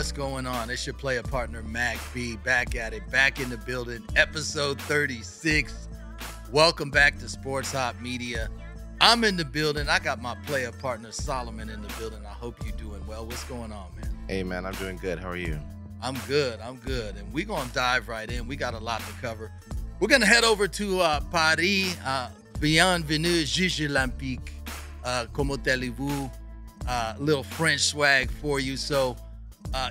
what's going on? It's your player partner, Mack B, back at it, back in the building, episode 36. Welcome back to Sports Hop Media. I'm in the building. I got my player partner, Solomon, in the building. I hope you're doing well. What's going on, man? Hey, man, I'm doing good. How are you? I'm good. And we're going to dive right in. We got a lot to cover. We're going to head over to Paris. Bienvenue, Jeux Olympiques. Comment allez-vous? Little French swag for you. So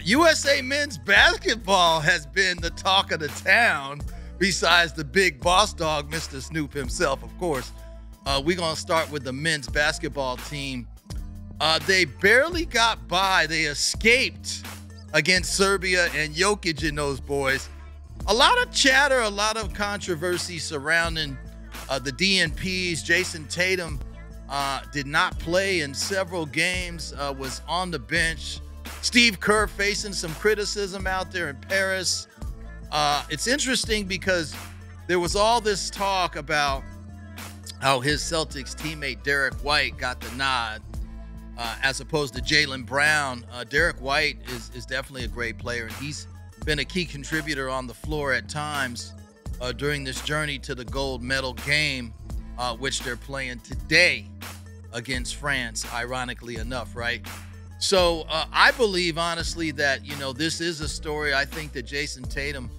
USA men's basketball has been the talk of the town, besides the big boss dog, Mr. Snoop himself, of course. We're going to start with the men's basketball team. They barely got by. They escaped against Serbia and Jokic and those boys. A lot of chatter, a lot of controversy surrounding the DNPs. Jayson Tatum did not play in several games, was on the bench. Steve Kerr facing some criticism out there in Paris. It's interesting because there was all this talk about how his Celtics teammate Derek White got the nod as opposed to Jaylen Brown. Derek White is definitely a great player, and he's been a key contributor on the floor at times during this journey to the gold medal game, which they're playing today against France, ironically enough, right? So I believe, honestly, that, this is a story. I think that Jayson Tatum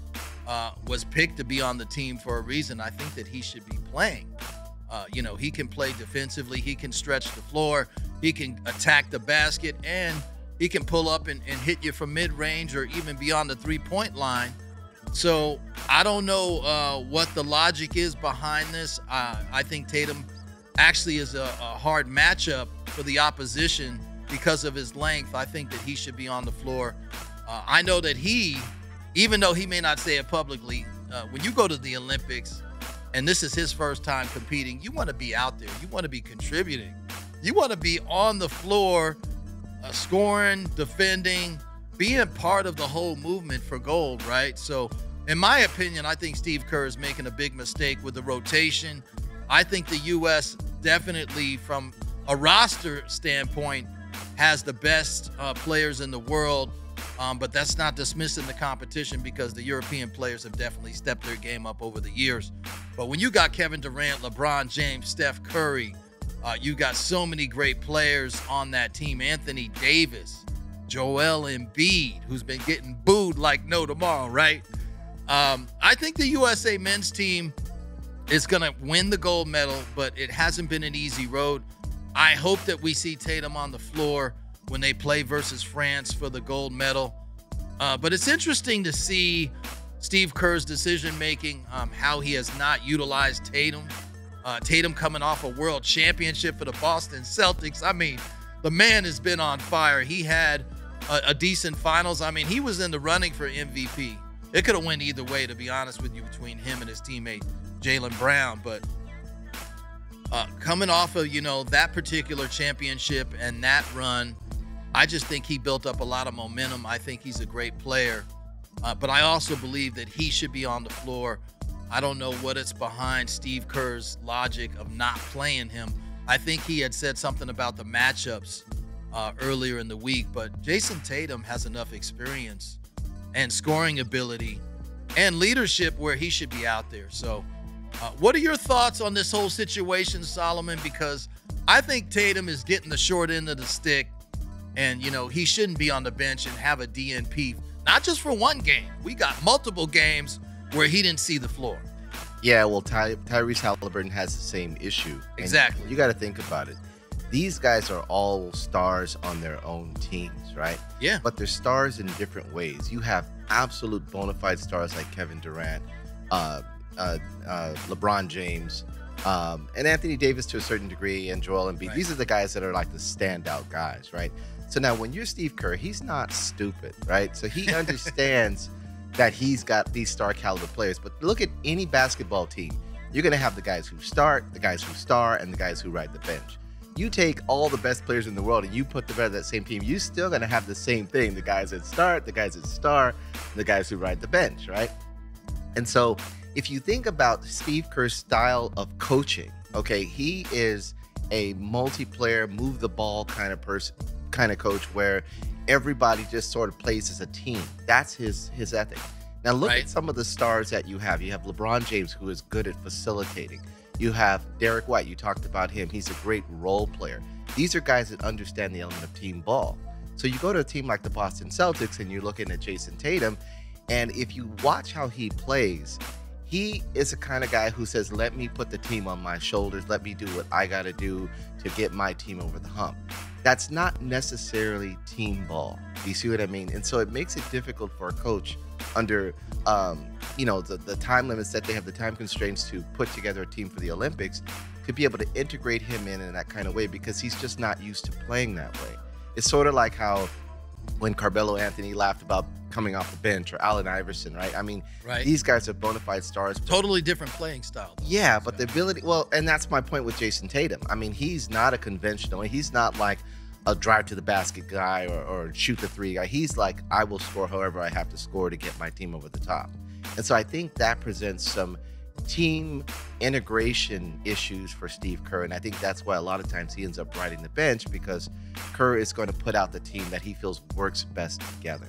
was picked to be on the team for a reason. I think that he should be playing. He can play defensively. He can stretch the floor. He can attack the basket, and he can pull up and hit you from mid-range or even beyond the three-point line. So I don't know what the logic is behind this. I think Tatum actually is a hard matchup for the opposition because of his length. I think that he should be on the floor. I know that even though he may not say it publicly, when you go to the Olympics and this is his first time competing, you want to be out there. You want to be contributing. You want to be on the floor, scoring, defending, being part of the whole movement for gold, right? So in my opinion, I think Steve Kerr is making a big mistake with the rotation. I think the U.S. definitely, from a roster standpoint, has the best players in the world, but that's not dismissing the competition because the European players have definitely stepped their game up over the years. But when you got Kevin Durant, LeBron James, Steph Curry, you got so many great players on that team. Anthony Davis, Joel Embiid, who's been getting booed like no tomorrow, right? I think the USA men's team is going to win the gold medal, but it hasn't been an easy road. I hope that we see Tatum on the floor when they play versus France for the gold medal. But it's interesting to see Steve Kerr's decision-making, how he has not utilized Tatum. Tatum coming off a world championship for the Boston Celtics. I mean, the man has been on fire. He had a decent finals. I mean, he was in the running for MVP. It could have went either way, to be honest with you, between him and his teammate Jaylen Brown. But coming off of, that particular championship and that run, I just think he built up a lot of momentum. I think he's a great player. But I also believe that he should be on the floor. I don't know what it's behind Steve Kerr's logic of not playing him. I think he had said something about the matchups earlier in the week, but Jayson Tatum has enough experience and scoring ability and leadership where he should be out there. So what are your thoughts on this whole situation, Solomon? Because I think Tatum is getting the short end of the stick, and, he shouldn't be on the bench and have a DNP, not just for one game. We got multiple games where he didn't see the floor. Yeah, well, Tyrese Halliburton has the same issue. Exactly. And you got to think about it. These guys are all stars on their own teams, right? Yeah. But they're stars in different ways. You have absolute bona fide stars like Kevin Durant, LeBron James, and Anthony Davis to a certain degree, and Joel Embiid. Right. These are the guys that are like the standout guys, right? So now when you're Steve Kerr, he's not stupid, right? So he understands that he's got these star caliber players. But look at any basketball team. You're going to have the guys who start, the guys who star, and the guys who ride the bench. You take all the best players in the world and you put them together that same team, you're still going to have the same thing. The guys that start, the guys that star, the guys who ride the bench, right? And so if you think about Steve Kerr's style of coaching, okay, he is a multiplayer, move the ball kind of person, kind of coach, where everybody just sort of plays as a team. That's his ethic. Now look at some of the stars that you have. You have LeBron James, who is good at facilitating. You have Derek White. You talked about him. He's a great role player. These are guys that understand the element of team ball. So you go to a team like the Boston Celtics and you're looking at Jayson Tatum, and if you watch how he plays, he is the kind of guy who says, let me put the team on my shoulders. Let me do what I got to do to get my team over the hump. That's not necessarily team ball. Do you see what I mean? And so it makes it difficult for a coach under, the time limits that they have, the time constraints to put together a team for the Olympics, to be able to integrate him in that kind of way, because he's just not used to playing that way. It's sort of like how when Carmelo Anthony laughed about coming off the bench, or Allen Iverson, right? I mean, these guys are bona fide stars. Totally different playing style. Yeah, but the ability, well, and that's my point with Jayson Tatum. I mean, he's not a conventional, he's not like a drive to the basket guy or shoot the three guy. He's like, I will score however I have to score to get my team over the top. And so I think that presents some team integration issues for Steve Kerr, and I think that's why a lot of times he ends up riding the bench, because Kerr is going to put out the team that he feels works best together.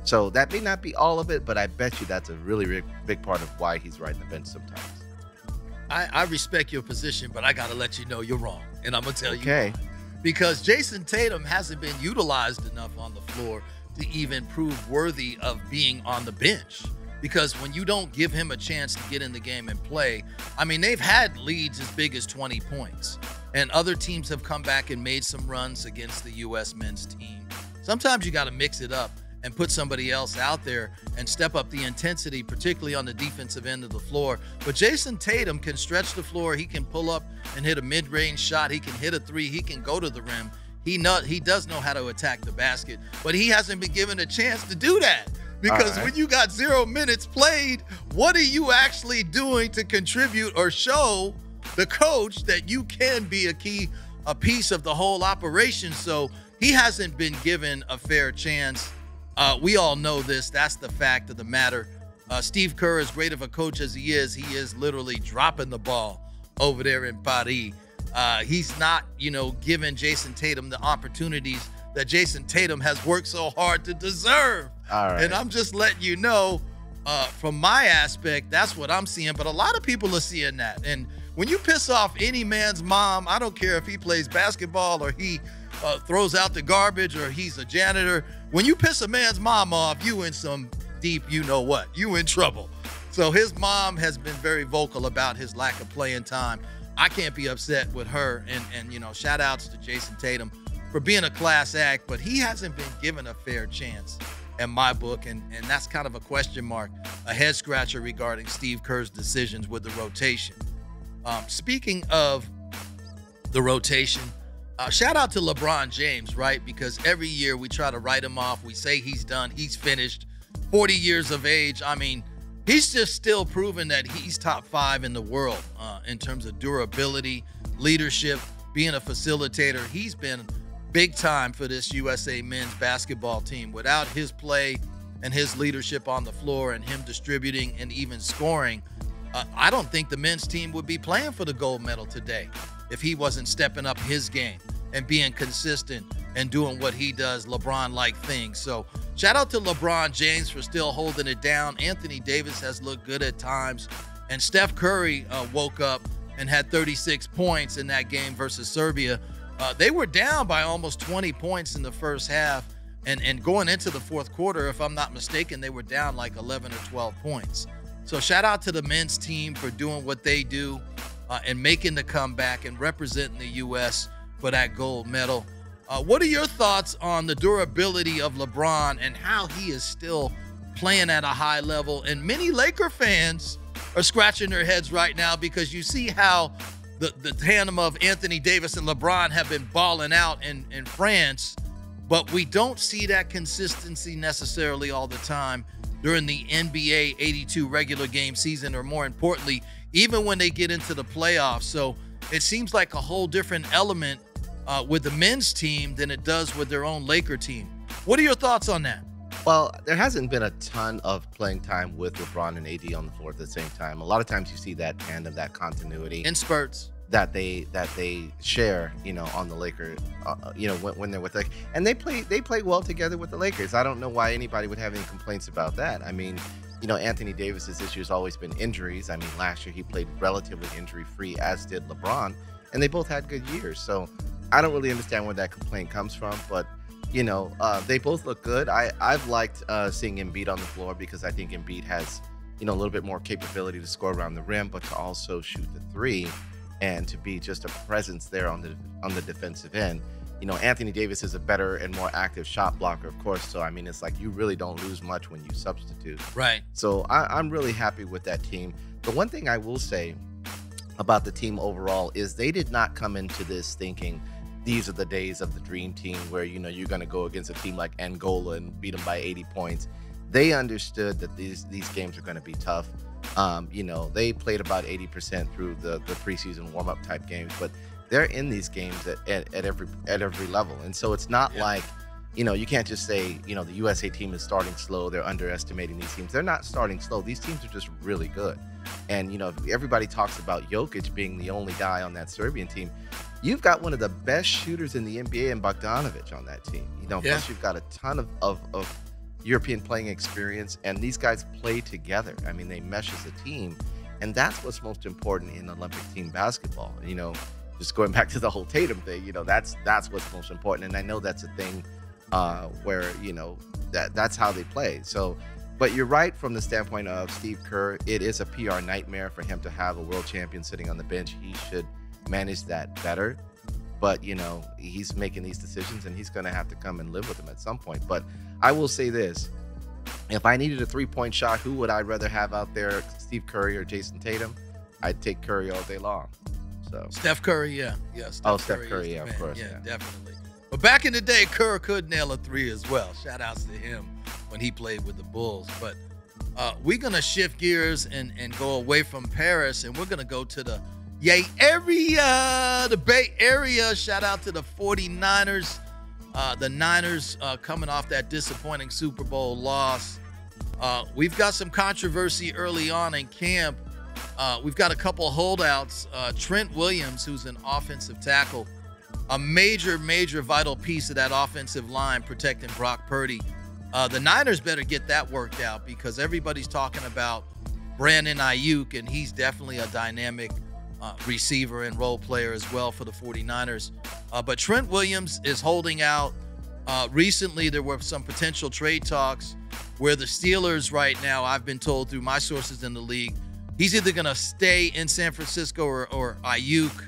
So that may not be all of it, but I bet you that's a really big part of why he's riding the bench sometimes. I respect your position, but I got to let you know you're wrong, and I'm going to tell you why. Because Jayson Tatum hasn't been utilized enough on the floor to even prove worthy of being on the bench. Because when you don't give him a chance to get in the game and play, I mean, they've had leads as big as 20 points. And other teams have come back and made some runs against the U.S. men's team. Sometimes you got to mix it up and put somebody else out there and step up the intensity, particularly on the defensive end of the floor. But Jayson Tatum can stretch the floor. He can pull up and hit a mid-range shot. He can hit a three. He can go to the rim. He does know how to attack the basket, but he hasn't been given a chance to do that. Because when you got 0 minutes played, what are you actually doing to contribute or show the coach that you can be a piece of the whole operation? So he hasn't been given a fair chance. We all know this. That's the fact of the matter. Steve Kerr, as great of a coach as he is literally dropping the ball over there in Paris. He's not, giving Jayson Tatum the opportunities that Jayson Tatum has worked so hard to deserve. And I'm just letting you know, from my aspect, that's what I'm seeing. But a lot of people are seeing that. And when you piss off any man's mom, I don't care if he plays basketball or he throws out the garbage or he's a janitor. When you piss a man's mom off, you in some deep, you in trouble. So his mom has been very vocal about his lack of playing time. I can't be upset with her. And shout outs to Jayson Tatum for being a class act, but he hasn't been given a fair chance in my book, and that's kind of a question mark, a head scratcher regarding Steve Kerr's decisions with the rotation. Speaking of the rotation, shout out to LeBron James, right? Because every year we try to write him off. We say he's done, he's finished, 40 years of age. I mean, he's just still proven that he's top 5 in the world in terms of durability, leadership, being a facilitator. He's been big time for this USA men's basketball team. Without his play and his leadership on the floor and him distributing and even scoring, I don't think the men's team would be playing for the gold medal today if he wasn't stepping up his game and being consistent and doing what he does, LeBron-like things. So shout out to LeBron James for still holding it down. Anthony Davis has looked good at times. And Steph Curry woke up and had 36 points in that game versus Serbia. They were down by almost 20 points in the first half. And going into the fourth quarter, if I'm not mistaken, they were down like 11 or 12 points. So shout out to the men's team for doing what they do and making the comeback and representing the U.S. for that gold medal. What are your thoughts on the durability of LeBron and how he is still playing at a high level? And many Laker fans are scratching their heads right now because you see how the tandem of Anthony Davis and LeBron have been balling out in France, but we don't see that consistency necessarily all the time during the NBA 82 regular game season, or more importantly, even when they get into the playoffs. So it seems like a whole different element with the men's team than it does with their own Laker team. What are your thoughts on that? Well, there hasn't been a ton of playing time with LeBron and AD on the floor at the same time. A lot of times you see that tandem, that continuity. In spurts. that they share, on the Lakers, when they're with the, and they play well together with the Lakers. I don't know why anybody would have any complaints about that. I mean, Anthony Davis's issue has always been injuries. I mean, last year he played relatively injury-free, as did LeBron, and they both had good years. So I don't really understand where that complaint comes from, but they both look good. I've liked seeing Embiid on the floor because I think Embiid has, a little bit more capability to score around the rim, but to also shoot the three and to be just a presence there on the defensive end. Anthony Davis is a better and more active shot blocker, of course. So, I mean, it's like you really don't lose much when you substitute. Right. So I'm really happy with that team. The one thing I will say about the team overall is they did not come into this thinking these are the days of the dream team where, you're going to go against a team like Angola and beat them by 80 points. They understood that these games are going to be tough. They played about 80% through the preseason warm-up type games, but they're in these games at every level. And so it's not like, you can't just say, the USA team is starting slow. They're underestimating these teams. They're not starting slow. These teams are just really good. And, everybody talks about Jokic being the only guy on that Serbian team. You've got one of the best shooters in the NBA in Bogdanovic on that team. Plus you've got a ton of European playing experience, and these guys play together. I mean, they mesh as a team, and that's what's most important in Olympic team basketball. Just going back to the whole Tatum thing, that's what's most important, and I know that's a thing where that's how they play. So, but you're right from the standpoint of Steve Kerr. It is a PR nightmare for him to have a world champion sitting on the bench. He should manage that better. But, he's making these decisions, and he's going to have to come and live with them at some point. But I will say this. If I needed a three-point shot, who would I rather have out there, Steve Curry or Jayson Tatum? I'd take Curry all day long. So Steph Curry, yeah. Steph Curry, yeah, of course. Yeah, definitely. But back in the day, Kerr could nail a three as well. Shout-outs to him when he played with the Bulls. But we're going to shift gears and go away from Paris, and we're going to go to the the Bay Area. Shout out to the 49ers. The Niners coming off that disappointing Super Bowl loss. We've got some controversy early on in camp. We've got a couple holdouts. Trent Williams, who's an offensive tackle, a major vital piece of that offensive line protecting Brock Purdy. The Niners better get that worked out because everybody's talking about Brandon Aiyuk, and he's definitely a dynamic receiver and role player as well for the 49ers. But Trent Williams is holding out. Recently, there were some potential trade talks where the Steelers right now, I've been told through my sources in the league, he's either going to stay in San Francisco or Aiyuk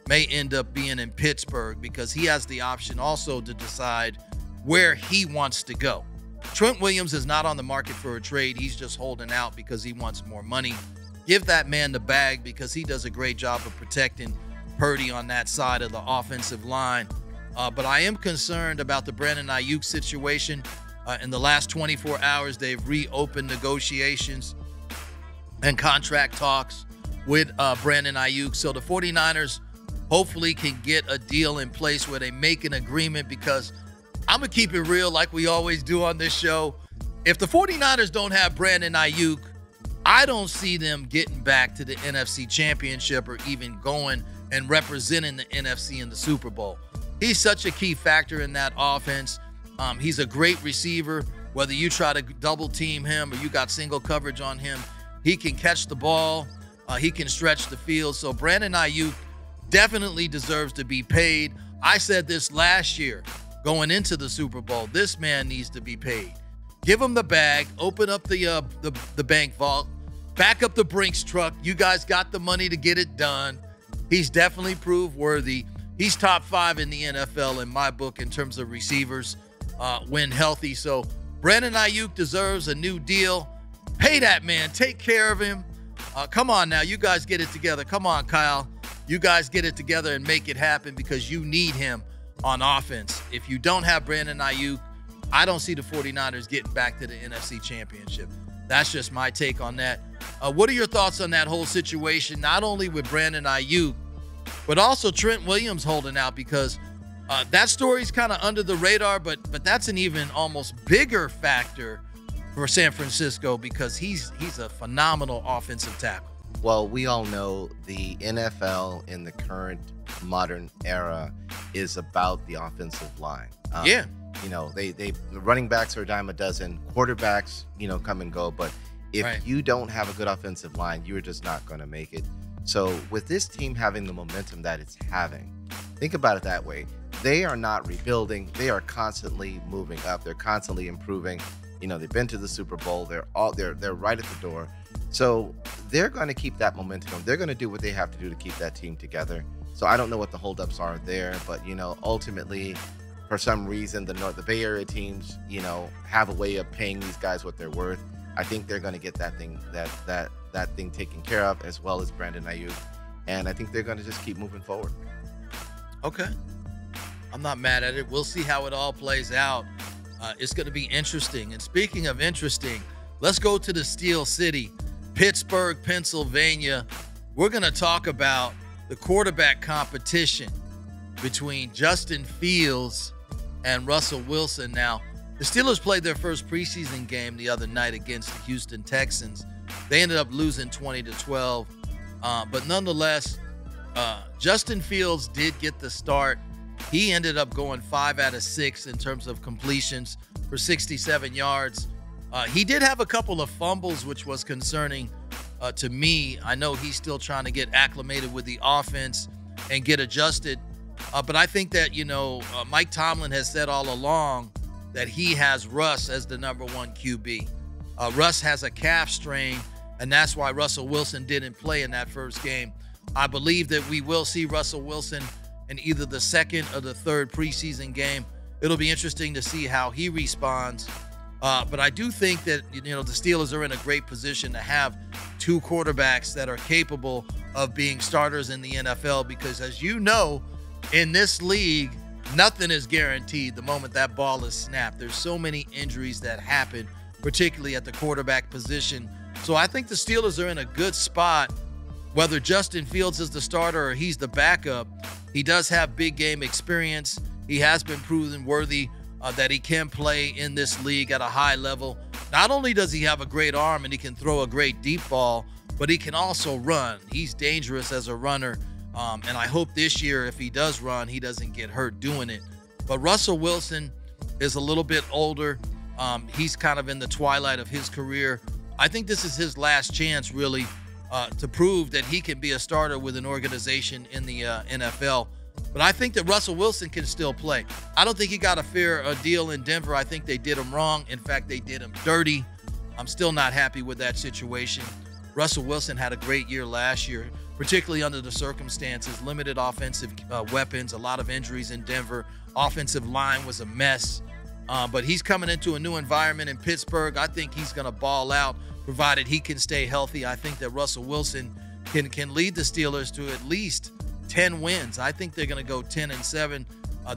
may end up being in Pittsburgh because he has the option also to decide where he wants to go. Trent Williams is not on the market for a trade. He's just holding out because he wants more money. Give that man the bag because he does a great job of protecting Purdy on that side of the offensive line. But I am concerned about the Brandon Aiyuk situation. In the last 24 hours, they've reopened negotiations and contract talks with Brandon Aiyuk. So the 49ers hopefully can get a deal in place where they make an agreement because I'm going to keep it real like we always do on this show. If the 49ers don't have Brandon Aiyuk, I don't see them getting back to the NFC Championship or even going and representing the NFC in the Super Bowl. He's such a key factor in that offense. He's a great receiver. Whether you try to double team him or you got single coverage on him, he can catch the ball. He can stretch the field. So Brandon Aiyuk definitely deserves to be paid. I said this last year going into the Super Bowl. This man needs to be paid. Give him the bag, open up the bank vault, back up the Brinks truck. You guys got the money to get it done. He's definitely proved worthy. He's top 5 in the NFL in my book in terms of receivers when healthy. So Brandon Aiyuk deserves a new deal. Pay that man. Take care of him. Come on now. You guys get it together. Come on, Kyle. You guys get it together and make it happen because you need him on offense. If you don't have Brandon Aiyuk, I don't see the 49ers getting back to the NFC Championship. That's just my take on that. What are your thoughts on that whole situation, not only with Brandon Aiyuk, but also Trent Williams holding out because that story's kind of under the radar, but that's an even almost bigger factor for San Francisco because he's a phenomenal offensive tackle. Well, we all know the NFL in the current modern era is about the offensive line. Yeah. The running backs are a dime a dozen, quarterbacks, come and go. But if Right. you don't have a good offensive line, you're just not going to make it. So with this team having the momentum that it's having, think about it that way. They are not rebuilding. They are constantly moving up. They're constantly improving. They've been to the Super Bowl. They're right at the door. So they're going to keep that momentum. They're going to do what they have to do to keep that team together. So I don't know what the holdups are there, but ultimately, for some reason, the Bay Area teams, have a way of paying these guys what they're worth. I think they're going to get that thing taken care of, as well as Brandon Aiyuk, and I think they're going to just keep moving forward. Okay. I'm not mad at it. We'll see how it all plays out. It's going to be interesting. And speaking of interesting, let's go to the Steel City, Pittsburgh, Pennsylvania. We're going to talk about the quarterback competition between Justin Fields and Russell Wilson. Now, the Steelers played their first preseason game the other night against the Houston Texans. They ended up losing 20-12. But nonetheless, Justin Fields did get the start. He ended up going 5 out of 6 in terms of completions for 67 yards. He did have a couple of fumbles, which was concerning to me. I know he's still trying to get acclimated with the offense and get adjusted. But I think that, Mike Tomlin has said all along that he has Russ as the number 1 QB. Russ has a calf strain, and that's why Russell Wilson didn't play in that first game. I believe that we will see Russell Wilson in either the second or the third preseason game. It'll be interesting to see how he responds. But I do think that, the Steelers are in a great position to have 2 quarterbacks that are capable of being starters in the NFL, because as you know, in this league, nothing is guaranteed the moment that ball is snapped. There's so many injuries that happen, particularly at the quarterback position. So I think the Steelers are in a good spot, whether Justin Fields is the starter or he's the backup. He does have big game experience. He has been proven worthy that he can play in this league at a high level. Not only does he have a great arm and he can throw a great deep ball, but he can also run. He's dangerous as a runner. And I hope this year, if he does run, he doesn't get hurt doing it. But Russell Wilson is a little bit older. He's kind of in the twilight of his career. I think this is his last chance, really, to prove that he can be a starter with an organization in the NFL. But I think that Russell Wilson can still play. I don't think he got a fair deal in Denver. I think they did him wrong. In fact, they did him dirty. I'm still not happy with that situation. Russell Wilson had a great year last year, particularly under the circumstances. Limited offensive weapons, a lot of injuries in Denver. Offensive line was a mess. But he's coming into a new environment in Pittsburgh. I think he's going to ball out, provided he can stay healthy. I think that Russell Wilson can lead the Steelers to at least 10 wins. I think they're going to go 10-7.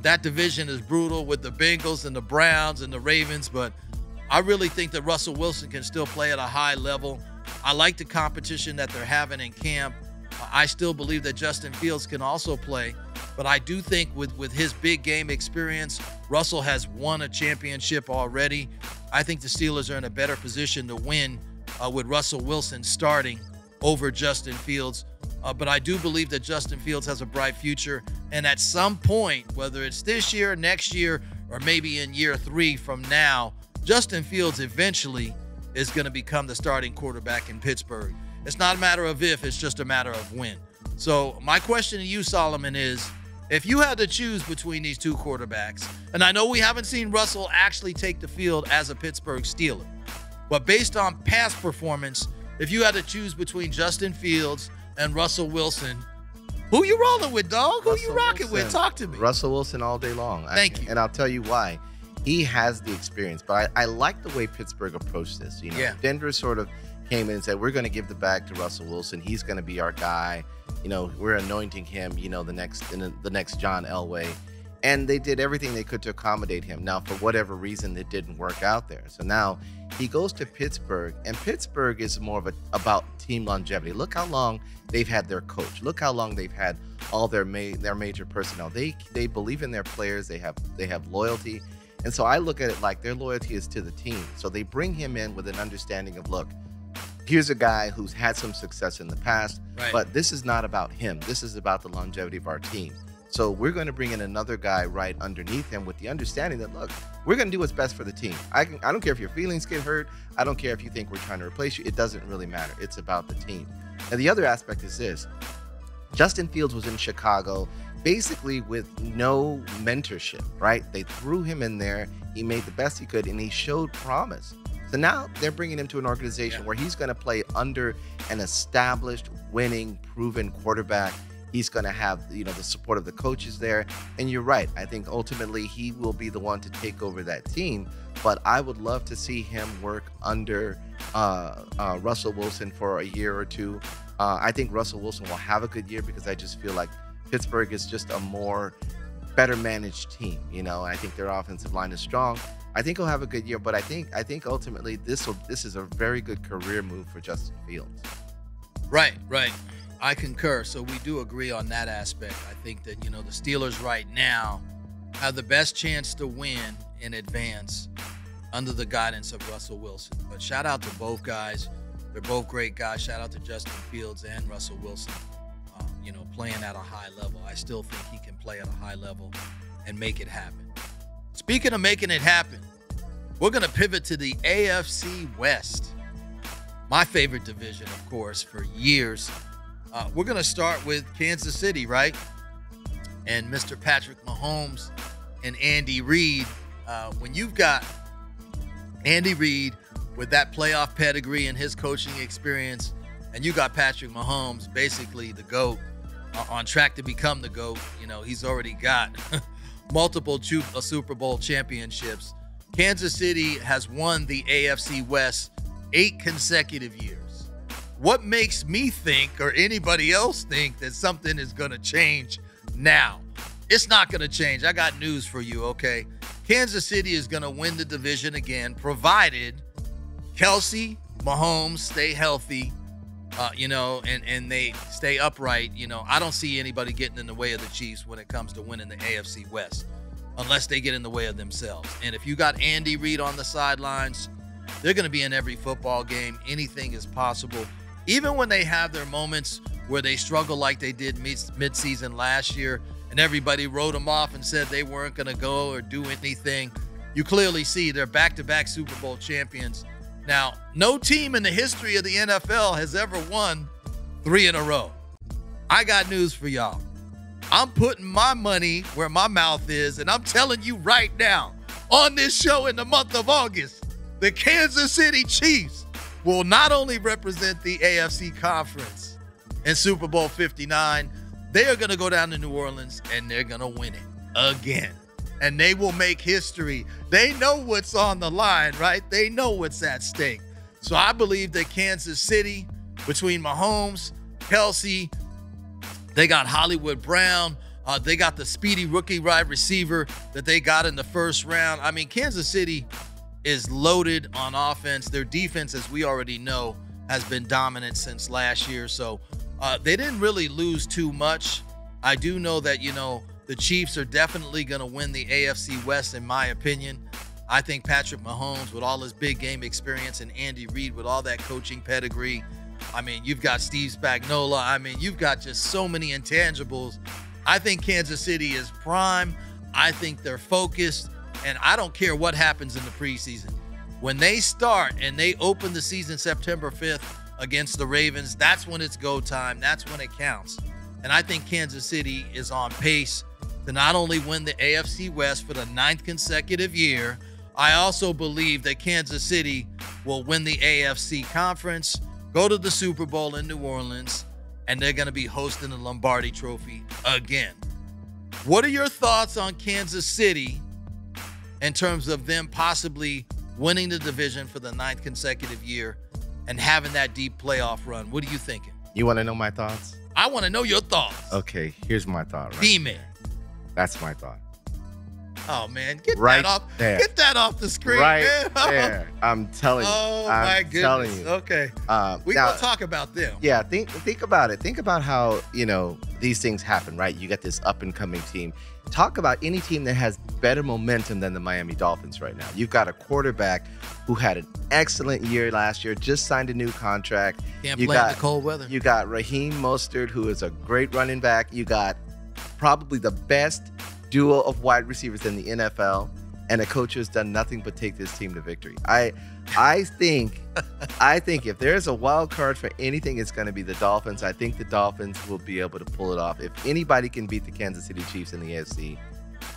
That division is brutal with the Bengals and the Browns and the Ravens, but I really think that Russell Wilson can still play at a high level. I like the competition that they're having in camp. I still believe that Justin Fields can also play, but I do think with his big game experience, Russell has won a championship already. I think the Steelers are in a better position to win with Russell Wilson starting over Justin Fields. But I do believe that Justin Fields has a bright future. And at some point, whether it's this year, next year, or maybe in year 3 from now, Justin Fields eventually is going to become the starting quarterback in Pittsburgh. It's not a matter of if, it's just a matter of when. So my question to you, Solomon, is if you had to choose between these 2 quarterbacks, and I know we haven't seen Russell actually take the field as a Pittsburgh Steeler, but based on past performance, if you had to choose between Justin Fields and Russell Wilson, who you rolling with, dog? Who you rocking with? Talk to me. Russell Wilson all day long. Thank you. And I'll tell you why. He has the experience, but I like the way Pittsburgh approached this. Denver sort of came in and said, we're going to give the bag to Russell Wilson. He's going to be our guy. We're anointing him, the next John Elway. And they did everything they could to accommodate him. Now, for whatever reason, it didn't work out there. So now he goes to Pittsburgh, and Pittsburgh is more of about team longevity. Look how long they've had their coach. Look how long they've had all their major personnel. They believe in their players. They have loyalty. And so I look at it like their loyalty is to the team. So they bring him in with an understanding of, look, here's a guy who's had some success in the past, Right. but this is not about him. This is about the longevity of our team. So we're going to bring in another guy right underneath him with the understanding that, look, we're going to do what's best for the team. I don't care if your feelings get hurt. I don't care if you think we're trying to replace you. It doesn't really matter. It's about the team. And the other aspect is this. Justin Fields was in Chicago basically with no mentorship, right? They threw him in there. He made the best he could, and he showed promise. So now they're bringing him to an organization where he's going to play under an established, winning, proven quarterback. He's going to have, the support of the coaches there. And you're right. I think ultimately he will be the one to take over that team. But I would love to see him work under Russell Wilson for a year or two. I think Russell Wilson will have a good year because I just feel like Pittsburgh is just a better managed team. I think their offensive line is strong. I think he'll have a good year, but I think ultimately this is a very good career move for Justin Fields. Right. I concur. So we do agree on that aspect. I think that, the Steelers right now have the best chance to win in advance under the guidance of Russell Wilson. But shout out to both guys. They're both great guys. Shout out to Justin Fields and Russell Wilson, playing at a high level. I still think he can play at a high level and make it happen. Speaking of making it happen, we're going to pivot to the AFC West. My favorite division, of course, for years. We're going to start with Kansas City, right? And Mr. Patrick Mahomes and Andy Reid. When you've got Andy Reid with that playoff pedigree and his coaching experience, and you got Patrick Mahomes, basically the GOAT, on track to become the GOAT. He's already got multiple Super Bowl championships. Kansas City has won the AFC West 8 consecutive years. What makes me think, or anybody else think, that something is going to change now? It's not going to change. I got news for you, okay? Kansas City is going to win the division again, provided Kelsey, Mahomes stay healthy, and they stay upright. I don't see anybody getting in the way of the Chiefs when it comes to winning the AFC West, unless they get in the way of themselves. And if you got Andy Reid on the sidelines, they're going to be in every football game. Anything is possible. Even when they have their moments where they struggle like they did midseason last year, and everybody wrote them off and said they weren't going to go or do anything, you clearly see they're back-to-back Super Bowl champions. Now, no team in the history of the NFL has ever won 3 in a row. I got news for y'all. I'm putting my money where my mouth is, and I'm telling you right now, on this show in the month of August, the Kansas City Chiefs will not only represent the AFC Conference in Super Bowl 59, they are going to go down to New Orleans and they're going to win it again. And they will make history. They know what's on the line, right? They know what's at stake. So I believe that Kansas City, between Mahomes, Kelsey, they got Hollywood Brown, they got the speedy rookie wide receiver that they got in the first round. I mean, Kansas City is loaded on offense. Their defense, as we already know, has been dominant since last year. So they didn't really lose too much. I do know that, the Chiefs are definitely going to win the AFC West, in my opinion. I think Patrick Mahomes, with all his big game experience, and Andy Reid with all that coaching pedigree. I mean, you've got Steve Spagnuolo. I mean, you've got just so many intangibles. I think Kansas City is prime. I think they're focused. And I don't care what happens in the preseason. When they start and they open the season September 5th against the Ravens, that's when it's go time. That's when it counts. And I think Kansas City is on pace to not only win the AFC West for the 9th consecutive year, I also believe that Kansas City will win the AFC Conference, go to the Super Bowl in New Orleans, and they're going to be hosting the Lombardi Trophy again. What are your thoughts on Kansas City in terms of them possibly winning the division for the 9th consecutive year and having that deep playoff run? What are you thinking? You want to know my thoughts? I want to know your thoughts. Okay, here's my thought. Right D-Man. That's my thought. Oh, man. Get right that off. there. Get that off the screen, right man. there. I'm telling you. Oh, I'm my goodness. telling you. Okay. We're now, going to talk about them. Yeah, think about it. Think about how, these things happen, right? You got this up-and-coming team. Talk about any team that has better momentum than the Miami Dolphins right now. You've got a quarterback who had an excellent year last year, just signed a new contract. Can't play in the cold weather. You got Raheem Mostert, who is a great running back. You got probably the best duo of wide receivers in the NFL, and a coach who's done nothing but take this team to victory. I think if there's a wild card for anything, it's going to be the Dolphins. I think the Dolphins will be able to pull it off. If anybody can beat the Kansas City Chiefs in the AFC,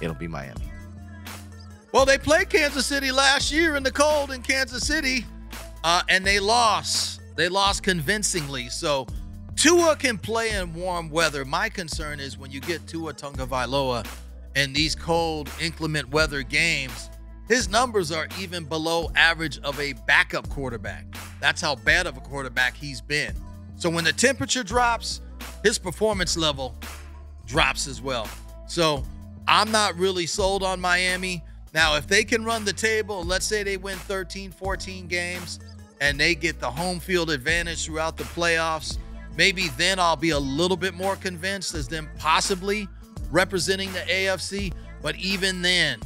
it'll be Miami. Well, they played Kansas City last year in the cold in Kansas City, and they lost. They lost convincingly. So Tua can play in warm weather. My concern is when you get Tua Tagovailoa in these cold, inclement weather games, his numbers are even below average of a backup quarterback. That's how bad of a quarterback he's been. So when the temperature drops, his performance level drops as well. So I'm not really sold on Miami. Now, if they can run the table, let's say they win 13, 14 games, and they get the home field advantage throughout the playoffs, maybe then I'll be a little bit more convinced as them possibly representing the AFC. But even then,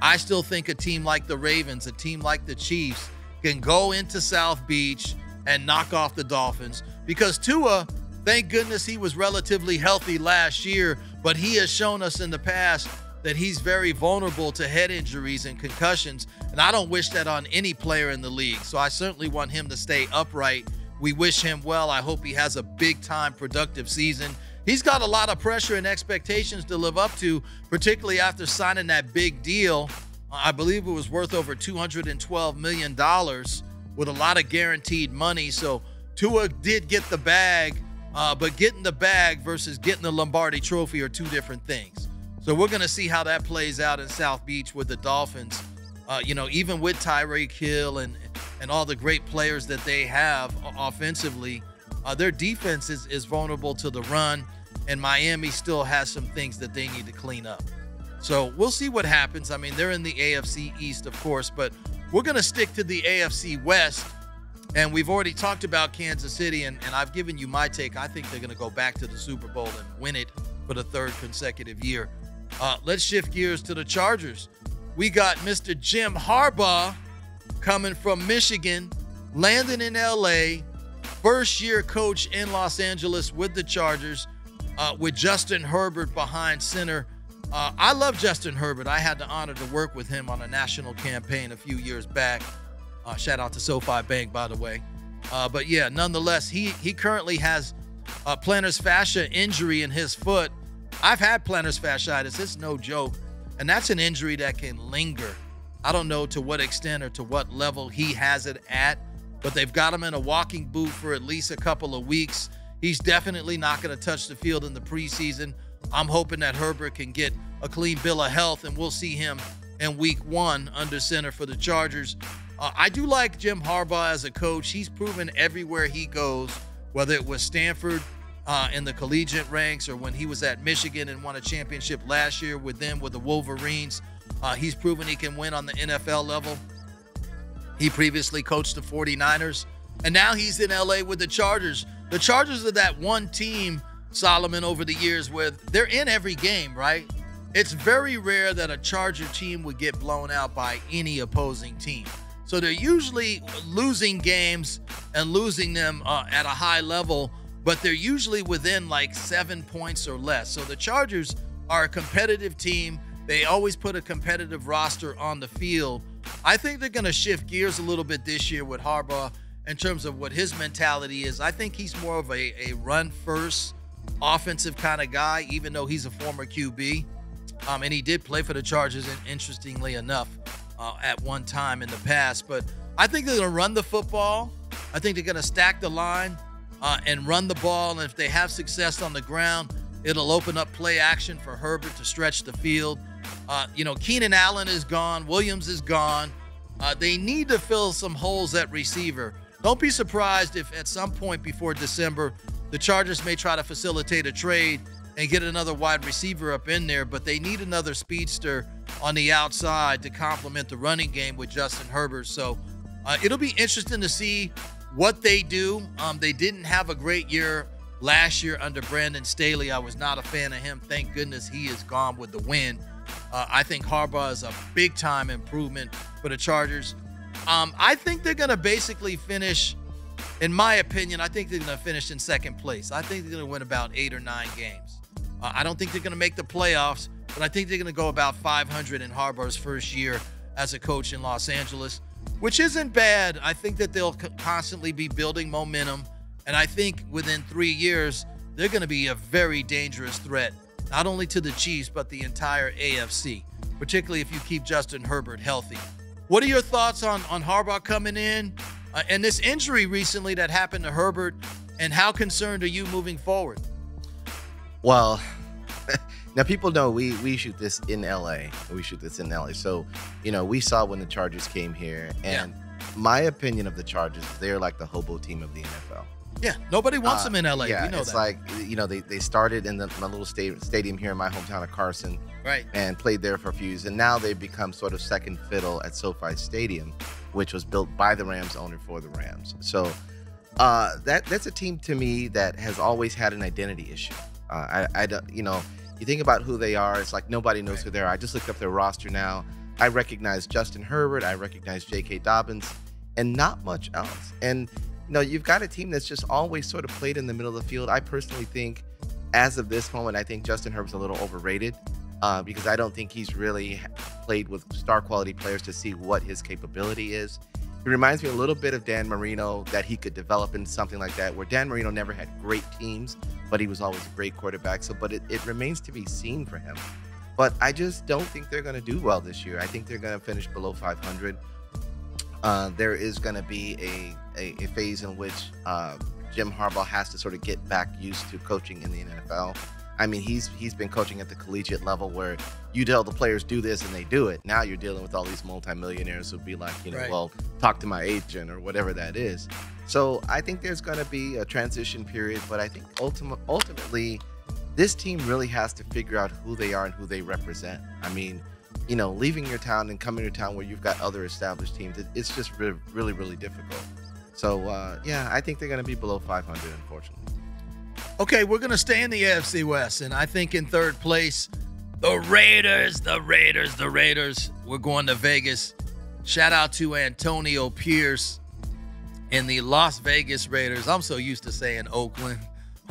I still think a team like the Ravens, a team like the Chiefs, can go into South Beach and knock off the Dolphins. Because Tua, thank goodness he was relatively healthy last year, but he has shown us in the past that he's very vulnerable to head injuries and concussions, and I don't wish that on any player in the league. So I certainly want him to stay upright. We wish him well. I hope he has a big-time productive season. He's got a lot of pressure and expectations to live up to, particularly after signing that big deal. I believe it was worth over $212 million with a lot of guaranteed money. So Tua did get the bag, but getting the bag versus getting the Lombardi Trophy are two different things. So we're going to see how that plays out in South Beach with the Dolphins. Even with Tyreek Hill and all the great players that they have offensively, their defense is vulnerable to the run, and Miami still has some things that they need to clean up. So we'll see what happens. I mean, they're in the AFC East, of course, but we're going to stick to the AFC West, and we've already talked about Kansas City, and I've given you my take. I think they're going to go back to the Super Bowl and win it for the third consecutive year. Let's shift gears to the Chargers. We got Mr. Jim Harbaugh coming from Michigan, landing in L.A., first-year coach in Los Angeles with the Chargers, with Justin Herbert behind center. I love Justin Herbert. I had the honor to work with him on a national campaign a few years back. Shout out to SoFi Bank, by the way. But yeah, nonetheless, he currently has a plantar fascia injury in his foot. I've had plantar fasciitis. It's no joke. And that's an injury that can linger. I don't know to what extent or to what level he has it at, but they've got him in a walking boot for at least a couple of weeks. He's definitely not going to touch the field in the preseason. I'm hoping that Herbert can get a clean bill of health, and we'll see him in week 1 under center for the Chargers. I do like Jim Harbaugh as a coach. He's proven everywhere he goes, whether it was Stanford in the collegiate ranks or when he was at Michigan and won a championship last year with them with the Wolverines. He's proven he can win on the NFL level. He previously coached the 49ers, and now he's in LA with the Chargers. The Chargers are that one team, Solomon, over the years where they're in every game, right? It's very rare that a Charger team would get blown out by any opposing team. So they're usually losing games and losing them at a high level, but they're usually within like 7 points or less. So the Chargers are a competitive team. They always put a competitive roster on the field. I think they're going to shift gears a little bit this year with Harbaugh in terms of what his mentality is. I think he's more of a run-first offensive kind of guy, even though he's a former QB. And he did play for the Chargers, interestingly enough, at one time in the past. But I think they're going to run the football. I think they're going to stack the line and run the ball. And if they have success on the ground, it'll open up play action for Herbert to stretch the field. Keenan Allen is gone. Williams is gone. They need to fill some holes at receiver. Don't be surprised if at some point before December, the Chargers may try to facilitate a trade and get another wide receiver up in there, but they need another speedster on the outside to complement the running game with Justin Herbert. So it'll be interesting to see what they do. They didn't have a great year Last year under Brandon Staley, I was not a fan of him. Thank goodness he is gone with the win. I think Harbaugh is a big-time improvement for the Chargers. I think they're going to basically finish, in my opinion, I think they're going to finish in second place. I think they're going to win about 8 or 9 games. I don't think they're going to make the playoffs, but I think they're going to go about 500 in Harbaugh's first year as a coach in Los Angeles, which isn't bad. I think that they'll constantly be building momentum, and I think within 3 years, they're going to be a very dangerous threat, not only to the Chiefs, but the entire AFC, particularly if you keep Justin Herbert healthy. What are your thoughts on Harbaugh coming in and this injury recently that happened to Herbert, and how concerned are you moving forward? Well, now people know we shoot this in LA. So, we saw when the Chargers came here, and my opinion of the Chargers is they're like the hobo team of the NFL. Yeah, nobody wants them in LA. Yeah, we know it's that. like, they started in my little stadium here in my hometown of Carson, right, and played there for a few years, and now they've become sort of second fiddle at SoFi Stadium, which was built by the Rams owner for the Rams. So that's a team to me that has always had an identity issue. I don't, you think about who they are, it's like nobody knows who they are. I just looked up their roster now. I recognize Justin Herbert, I recognize J.K. Dobbins, and not much else. And you've got a team that's just always sort of played in the middle of the field. I personally think, as of this moment, I think Justin Herbert's a little overrated because I don't think he's really played with star quality players to see what his capability is. He reminds me a little bit of Dan Marino, that he could develop into something like that, where Dan Marino never had great teams, but he was always a great quarterback. So, it remains to be seen for him. But I just don't think they're going to do well this year. I think they're going to finish below 500. There is going to be a phase in which Jim Harbaugh has to sort of get back used to coaching in the NFL. I mean, he's been coaching at the collegiate level where you tell the players do this and they do it. Now you're dealing with all these multimillionaires who'll be like, right, well, talk to my agent or whatever that is. So I think there's going to be a transition period, but I think ultimately this team really has to figure out who they are and who they represent. I mean, leaving your town and coming to a town where you've got other established teams, it's just really, really difficult. So, I think they're going to be below 500, unfortunately. Okay, we're going to stay in the AFC West, and I think in third place, the Raiders. We're going to Vegas. Shout out to Antonio Pierce and the Las Vegas Raiders. I'm so used to saying Oakland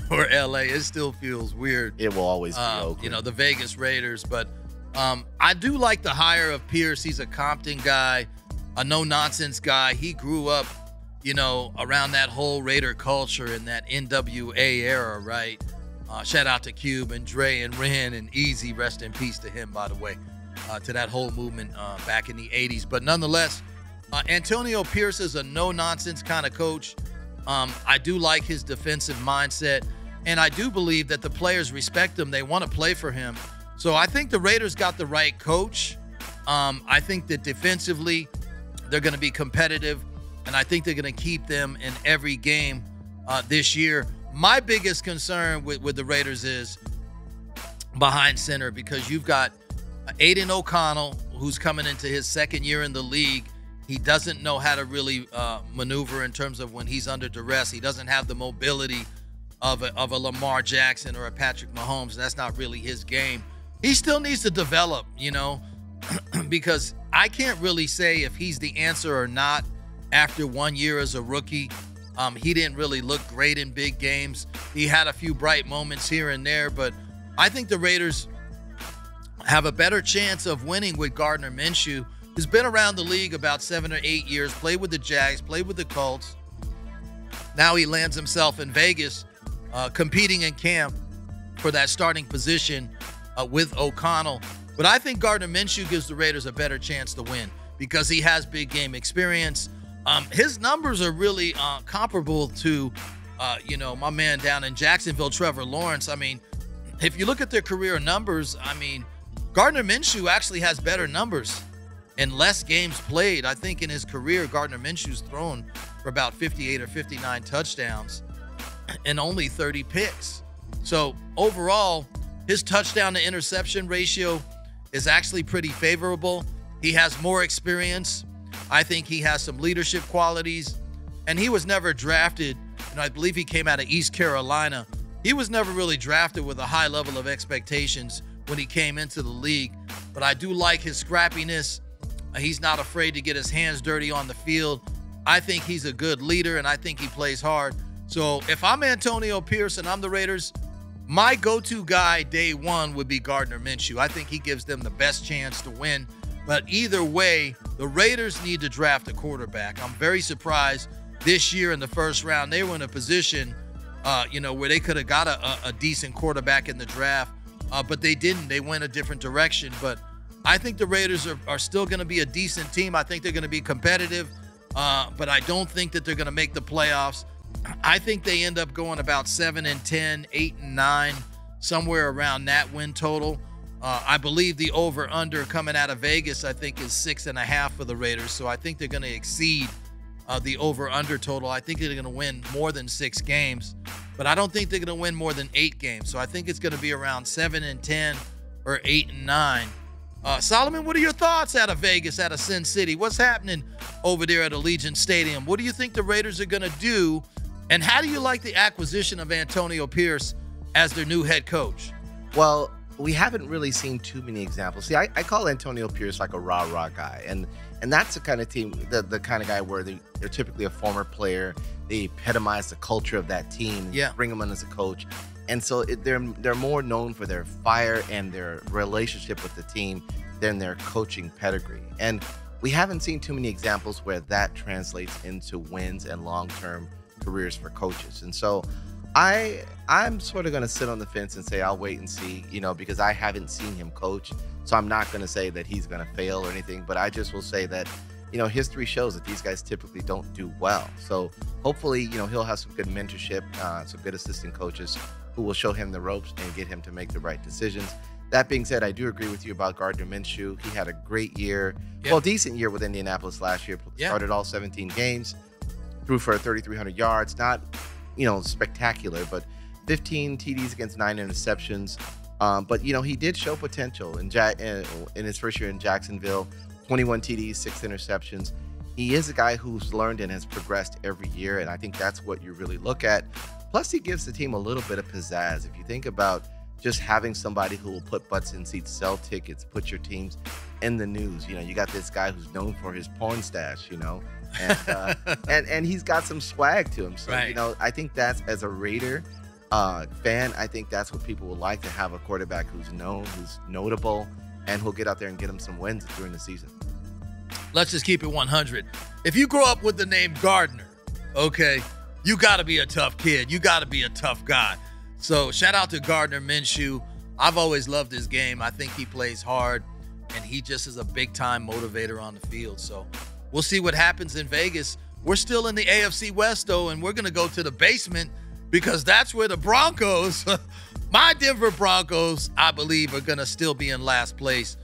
or LA. It still feels weird. It will always be Oakland. The Vegas Raiders. But I do like the hire of Pierce. He's a Compton guy, a no-nonsense guy. He grew up, around that whole Raider culture in that NWA era, right? Shout out to Cube and Dre and Ren and Easy. Rest in peace to him, by the way, to that whole movement back in the 80s. But nonetheless, Antonio Pierce is a no-nonsense kind of coach. I do like his defensive mindset, and I do believe that the players respect him. They want to play for him. So I think the Raiders got the right coach. I think that defensively, they're going to be competitive, and I think they're going to keep them in every game this year. My biggest concern with the Raiders is behind center, because you've got Aiden O'Connell, who's coming into his second year in the league. He doesn't know how to really maneuver in terms of when he's under duress. He doesn't have the mobility of a Lamar Jackson or a Patrick Mahomes. That's not really his game. He still needs to develop, because I can't really say if he's the answer or not after 1 year as a rookie. He didn't really look great in big games. He had a few bright moments here and there, but I think the Raiders have a better chance of winning with Gardner Minshew, who's been around the league about 7 or 8 years, played with the Jags, played with the Colts. Now he lands himself in Vegas, competing in camp for that starting position with O'Connell. But I think Gardner Minshew gives the Raiders a better chance to win because he has big game experience. His numbers are really comparable to, my man down in Jacksonville, Trevor Lawrence. I mean, if you look at their career numbers, Gardner Minshew actually has better numbers in less games played. I think in his career, Gardner Minshew's thrown for about 58 or 59 touchdowns and only 30 picks. So overall, his touchdown to interception ratio is actually pretty favorable. He has more experience. I think he has some leadership qualities, and he was never drafted. I believe he came out of East Carolina he was never really drafted with a high level of expectations when he came into the league. But I do like his scrappiness. He's not afraid to get his hands dirty on the field. I think he's a good leader, and I think he plays hard. So if I'm Antonio Pierce and I'm the Raiders, my go-to guy day one would be Gardner Minshew. I think he gives them the best chance to win. But either way, the Raiders need to draft a quarterback. I'm very surprised this year in the first round, they were in a position, where they could have got a decent quarterback in the draft, but they didn't. They went a different direction. But I think the Raiders are still going to be a decent team. I think they're going to be competitive, but I don't think that they're going to make the playoffs. I think they end up going about 7-10, 8-9, somewhere around that win total. I believe the over-under coming out of Vegas, I think, is 6.5 for the Raiders. So I think they're going to exceed the over-under total. I think they're going to win more than 6 games, but I don't think they're going to win more than 8 games. So I think it's going to be around 7-10 or 8-9. Solomon, what are your thoughts out of Vegas, out of Sin City? What's happening over there at Allegiant Stadium? What do you think the Raiders are going to do? And how do you like the acquisition of Antonio Pierce as their new head coach? Well, we haven't really seen too many examples. See, I call Antonio Pierce like a rah-rah guy. And that's the kind of team, the kind of guy where they're typically a former player. They epitomize the culture of that team. Yeah. Bring them in as a coach. And so they're more known for their fire and their relationship with the team than their coaching pedigree. And we haven't seen too many examples where that translates into wins and long-term careers for coaches. And so I'm sort of going to sit on the fence and say I'll wait and see, because I haven't seen him coach. So I'm not going to say that he's going to fail or anything, but I just will say that, history shows that these guys typically don't do well. So hopefully, he'll have some good mentorship, some good assistant coaches who will show him the ropes and get him to make the right decisions. That being said, I do agree with you about Gardner Minshew. He had a great year, decent year with Indianapolis last year. Started all 17 games, threw for 3,300 yards. Not, spectacular, but 15 TDs against 9 interceptions. But he did show potential in his first year in Jacksonville. 21 TDs, 6 interceptions. He is a guy who's learned and has progressed every year, and I think that's what you really look at. Plus, he gives the team a little bit of pizzazz. If you think about just having somebody who will put butts in seats, sell tickets, put your teams in the news. You got this guy who's known for his porn stash, and he's got some swag to him. So, right. I think that's, as a Raider fan, I think that's what people would like, to have a quarterback who's known, who's notable, and who'll get out there and get them some wins during the season. Let's just keep it 100. If you grow up with the name Gardner, okay, you got to be a tough kid. You got to be a tough guy. So shout out to Gardner Minshew. I've always loved his game. I think he plays hard, and he just is a big-time motivator on the field. So we'll see what happens in Vegas. We're still in the AFC West, though, and we're going to go to the basement because that's where the Broncos, my Denver Broncos, I believe, are going to still be in last place.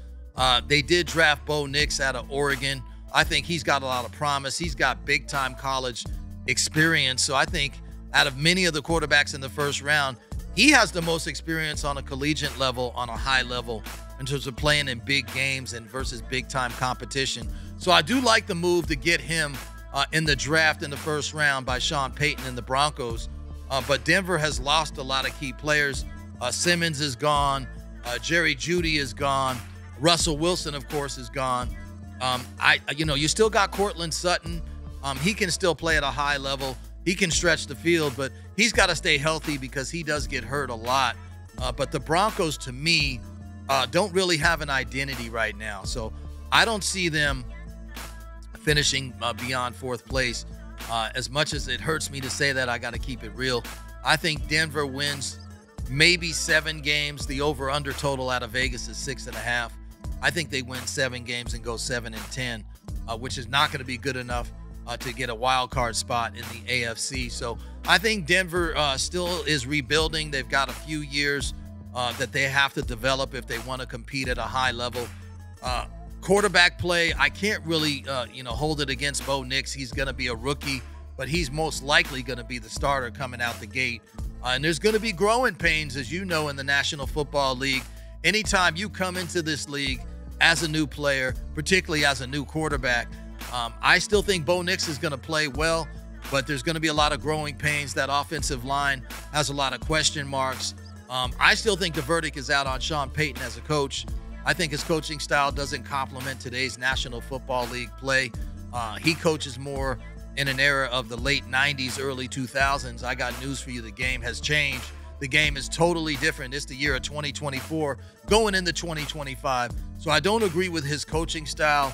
They did draft Bo Nix out of Oregon. I think he's got a lot of promise. He's got big-time college experience. So I think out of many of the quarterbacks in the first round, he has the most experience on a collegiate level, on a high level, in terms of playing in big games and versus big-time competition. So I do like the move to get him in the draft in the first round by Sean Payton and the Broncos. But Denver has lost a lot of key players. Simmons is gone. Jerry Jeudy is gone. Russell Wilson, of course, is gone. You still got Cortland Sutton. He can still play at a high level. He can stretch the field, but he's got to stay healthy because he does get hurt a lot. But the Broncos, to me, don't really have an identity right now. So I don't see them finishing beyond fourth place. As much as it hurts me to say that, I got to keep it real. I think Denver wins maybe 7 games. The over-under total out of Vegas is 6.5. I think they win 7 games and go 7-10, which is not going to be good enough to get a wild card spot in the AFC. So I think Denver still is rebuilding. They've got a few years that they have to develop if they want to compete at a high level. Quarterback play, I can't really hold it against Bo Nix. He's going to be a rookie, but he's most likely going to be the starter coming out the gate. And there's going to be growing pains, as you know, in the National Football League. Anytime you come into this league as a new player, particularly as a new quarterback, I still think Bo Nix is going to play well. but there's going to be a lot of growing pains. That offensive line has a lot of question marks. I still think the verdict is out on Sean Payton as a coach. I think his coaching style doesn't complement today's National Football League play. He coaches more in an era of the late 90s, early 2000s. I got news for you. The game has changed. The game is totally different. It's the year of 2024 going into 2025. So I don't agree with his coaching style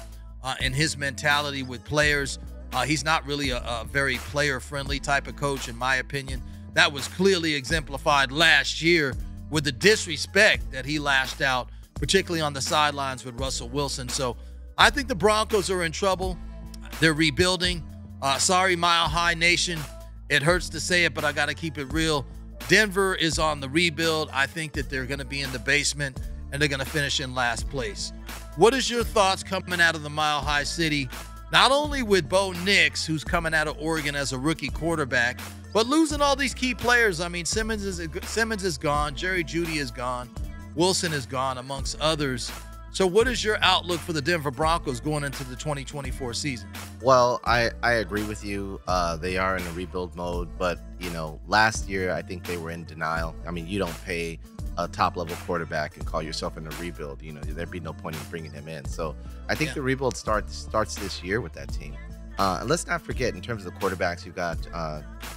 and his mentality with players. He's not really a very player-friendly type of coach, in my opinion. That was clearly exemplified last year with the disrespect that he lashed out, particularly on the sidelines with Russell Wilson. So I think the Broncos are in trouble. They're rebuilding. Sorry, Mile High Nation. It hurts to say it, but I got to keep it real. Denver is on the rebuild. I think that they're going to be in the basement, and they're going to finish in last place. What is your thoughts coming out of the Mile High City? Not only with Bo Nix, who's coming out of Oregon as a rookie quarterback, but losing all these key players. I mean, Simmons is gone. Jerry Jeudy is gone. Wilson is gone, amongst others. So what is your outlook for the Denver Broncos going into the 2024 season? Well, I agree with you. They are in a rebuild mode, but, last year I think they were in denial. I mean, you don't pay a top-level quarterback and call yourself in a rebuild. There'd be no point in bringing him in. So I think the rebuild starts this year with that team. And let's not forget, in terms of the quarterbacks, you've got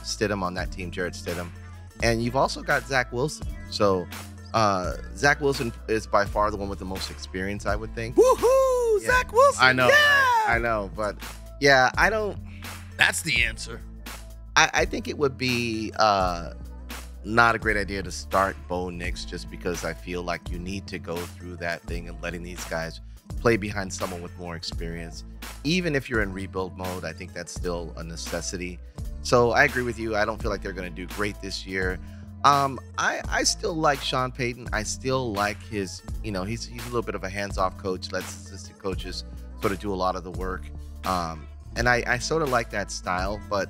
Stidham on that team, Jarrett Stidham, and you've also got Zach Wilson. So Zach Wilson is by far the one with the most experience, I would think. Woohoo! Yeah. Zach Wilson! I know, yeah! right? I know, but yeah, I don't. That's the answer. I think it would be not a great idea to start Bo Nix, just because I feel like you need to go through that thing and letting these guys play behind someone with more experience. Even if you're in rebuild mode, I think that's still a necessity. So I agree with you. I don't feel like they're going to do great this year. I still like Sean Payton. I still like his, he's a little bit of a hands-off coach, lets assistant coaches sort of do a lot of the work. And I sort of like that style, but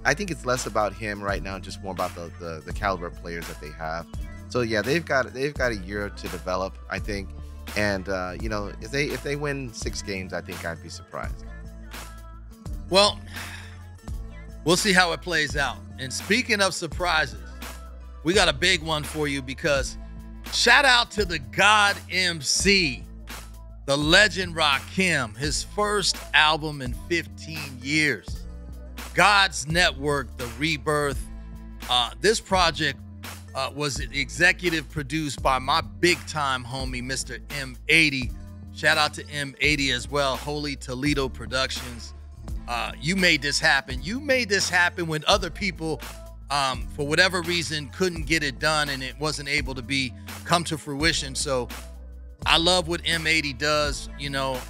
I think it's less about him right now, just more about the caliber of players that they have. So yeah, they've got a year to develop, I think. And if they win 6 games, I think I'd be surprised. Well, we'll see how it plays out. And speaking of surprises, we got a big one for you, because shout out to the God MC, the legend Rakim, his first album in 15 years. God's Network, The Rebirth. This project was executive produced by my big-time homie, Mr. M80. Shout out to M80 as well, Holy Toledo Productions. You made this happen. You made this happen when other people, for whatever reason, couldn't get it done, and it wasn't able to come to fruition. So I love what M80 does,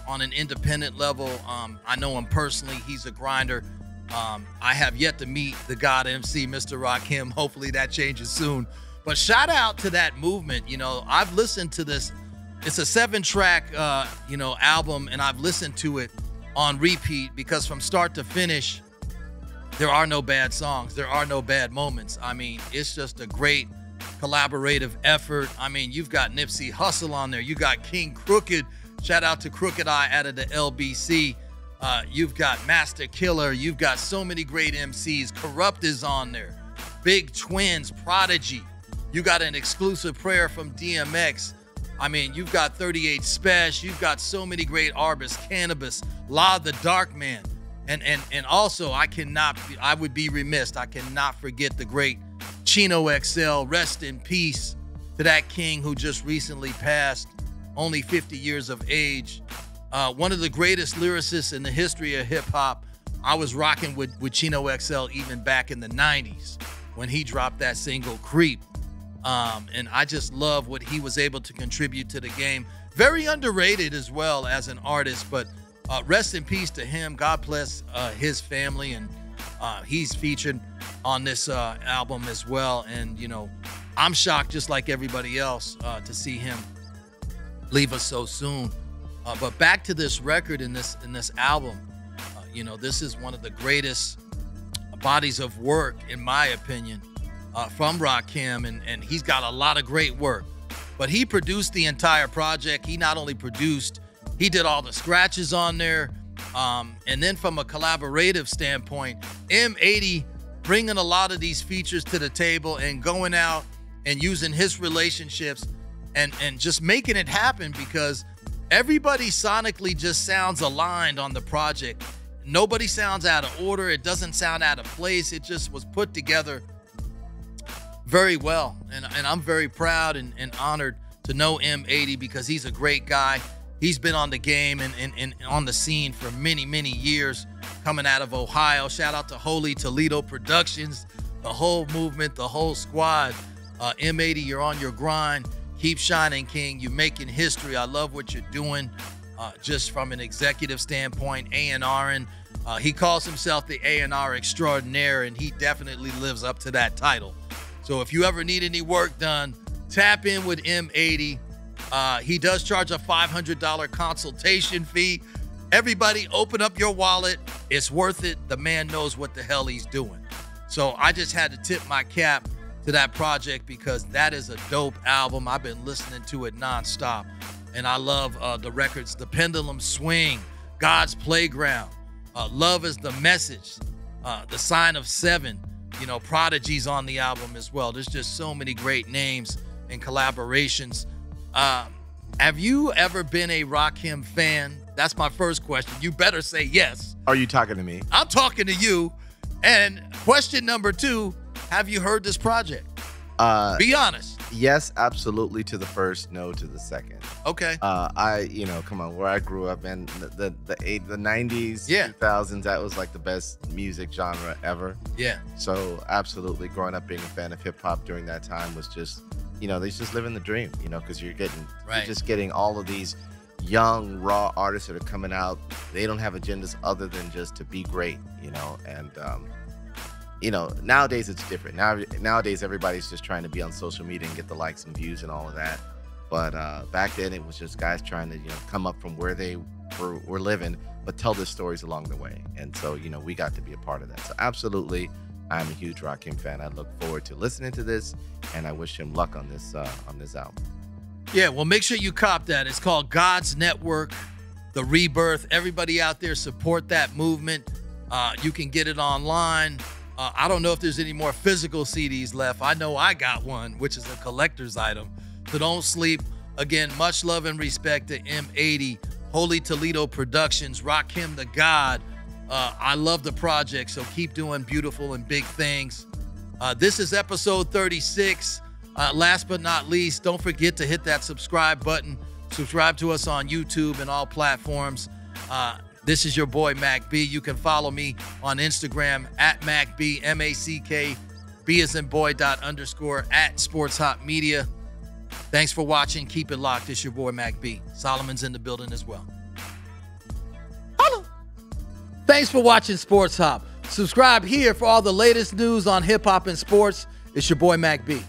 on an independent level. I know him personally. He's a grinder. I have yet to meet the God MC, Mr. Rakim. Hopefully that changes soon. But shout out to that movement. I've listened to this. It's a 7-track, album, and I've listened to it on repeat, because from start to finish, there are no bad songs. There are no bad moments. I mean, it's just a great collaborative effort. I mean, you've got Nipsey Hussle on there. You got King Crooked. Shout out to Crooked Eye out of the LBC. You've got Master Killer. You've got so many great MCs. Corrupt is on there. Big Twins, Prodigy. You got an exclusive prayer from DMX. I mean, you've got 38 Special. You've got so many great artists. Cannabis, La the Dark Man. And also, I would be remiss. I cannot forget the great Chino XL. Rest in peace to that king who just recently passed, only 50 years of age. One of the greatest lyricists in the history of hip hop. I was rocking with Chino XL even back in the 90s when he dropped that single Creep. And I just love what he was able to contribute to the game. Very underrated as well as an artist, but rest in peace to him. God bless his family, and he's featured on this album as well. And, I'm shocked, just like everybody else, to see him leave us so soon. But back to this record in this album, this is one of the greatest bodies of work, in my opinion, from Rakim, and he's got a lot of great work. But he produced the entire project. He not only produced, he did all the scratches on there. And then from a collaborative standpoint, M80 bringing a lot of these features to the table and going out and using his relationships and just making it happen, because everybody sonically just sounds aligned on the project. Nobody sounds out of order. It doesn't sound out of place. It just was put together very well. And I'm very proud and honored to know M80, because he's a great guy. He's been on the game and on the scene for many, many years, coming out of Ohio. Shout out to Holy Toledo Productions, the whole movement, the whole squad. M80, you're on your grind. Keep shining, King. You're making history. I love what you're doing. Just from an executive standpoint, A&R'ing. He calls himself the A&R extraordinaire, and he definitely lives up to that title. So if you ever need any work done, tap in with M80. He does charge a $500 consultation fee. Everybody, open up your wallet. It's worth it. The man knows what the hell he's doing. So I just had to tip my cap to that project, because that is a dope album. I've been listening to it nonstop. And I love the records, The Pendulum Swing, God's Playground, Love is the Message, The Sign of Seven, Prodigy's on the album as well. There's just so many great names and collaborations. Have you ever been a Rakim fan? That's my first question. You better say yes. Are you talking to me? I'm talking to you. And question number 2, have you heard this project? Be honest. Yes, absolutely to the first, no to the second. Okay. Come on, where I grew up in the 90s, yeah, 2000s, that was like the best music genre ever. Yeah. So absolutely, growing up being a fan of hip hop during that time was just, they just living the dream, because you're just getting all of these young raw artists that are coming out. They don't have agendas other than just to be great, and nowadays it's different. Nowadays everybody's just trying to be on social media and get the likes and views and all of that. But back then it was just guys trying to come up from where they were living, but tell their stories along the way. And so we got to be a part of that. So absolutely, I'm a huge Rakim fan. I look forward to listening to this, and I wish him luck on this album. Yeah, well, make sure you cop that. It's called God's Network, The Rebirth. Everybody out there, support that movement. You can get it online. I don't know if there's any more physical CDs left. I know I got one, which is a collector's item. So don't sleep. Again, much love and respect to M80, Holy Toledo Productions, Rakim the God. I love the project, so keep doing beautiful and big things. This is episode 36. Last but not least, don't forget to hit that subscribe button. Subscribe to us on YouTube and all platforms. This is your boy, Mack B. You can follow me on Instagram at Mack B, M-A-C-K, B as in boy, _, at Sports Hop Media. Thanks for watching. Keep it locked. It's your boy, Mack B. Solomon's in the building as well. Hello. Thanks for watching Sports Hop. Subscribe here for all the latest news on hip hop and sports. It's your boy, Mack B.